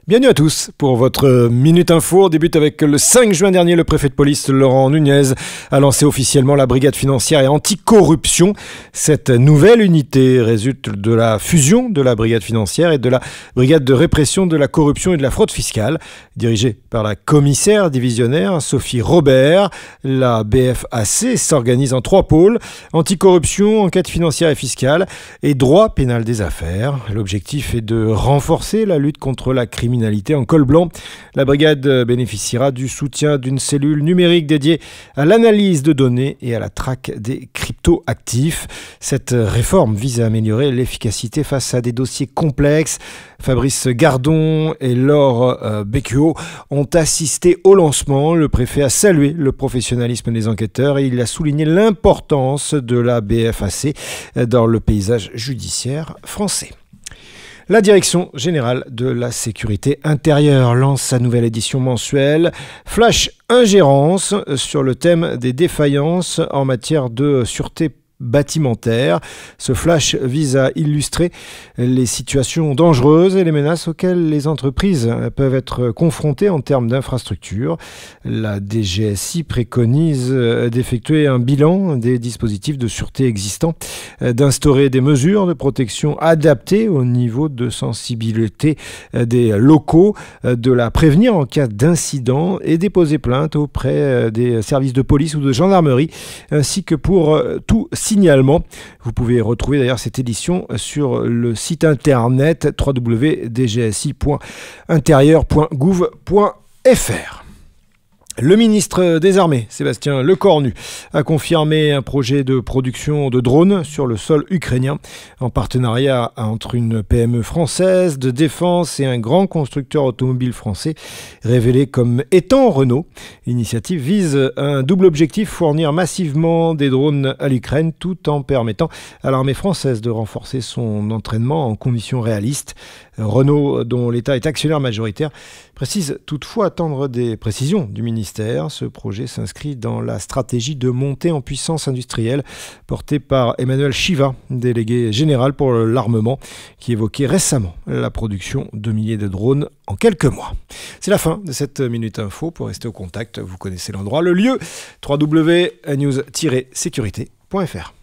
Bienvenue à tous pour votre Minute Info. On débute avec le 5 juin dernier, le préfet de police Laurent Nunez a lancé officiellement la brigade financière et anticorruption. Cette nouvelle unité résulte de la fusion de la brigade financière et de la brigade de répression de la corruption et de la fraude fiscale. Dirigée par la commissaire divisionnaire Sophie Robert, la BFAC s'organise en 3 pôles: anticorruption, enquête financière et fiscale et droit pénal des affaires. L'objectif est de renforcer la lutte contre la criminalité en col blanc. La brigade bénéficiera du soutien d'une cellule numérique dédiée à l'analyse de données et à la traque des crypto-actifs. Cette réforme vise à améliorer l'efficacité face à des dossiers complexes. Fabrice Gardon et Laure Becchio ont assisté au lancement. Le préfet a salué le professionnalisme des enquêteurs et il a souligné l'importance de la BFAC dans le paysage judiciaire français. La Direction générale de la sécurité intérieure lance sa nouvelle édition mensuelle Flash Ingérence sur le thème des défaillances en matière de sûreté bâtimentaire. Ce flash vise à illustrer les situations dangereuses et les menaces auxquelles les entreprises peuvent être confrontées en termes d'infrastructures. La DGSI préconise d'effectuer un bilan des dispositifs de sûreté existants, d'instaurer des mesures de protection adaptées au niveau de sensibilité des locaux, de la prévenir en cas d'incident et déposer plainte auprès des services de police ou de gendarmerie, ainsi que pour tout signalement. Vous pouvez retrouver d'ailleurs cette édition sur le site internet www.dgsi.intérieur.gouv.fr. Le ministre des Armées, Sébastien Lecornu, a confirmé un projet de production de drones sur le sol ukrainien en partenariat entre une PME française de défense et un grand constructeur automobile français révélé comme étant Renault. L'initiative vise un double objectif: fournir massivement des drones à l'Ukraine tout en permettant à l'armée française de renforcer son entraînement en conditions réalistes. Renault, dont l'État est actionnaire majoritaire, précise toutefois attendre des précisions du ministère. Ce projet s'inscrit dans la stratégie de montée en puissance industrielle portée par Emmanuel Chiva, délégué général pour l'armement, qui évoquait récemment la production de milliers de drones en quelques mois. C'est la fin de cette Minute Info. Pour rester au contact, vous connaissez l'endroit, le lieu, www.news-sécurité.fr.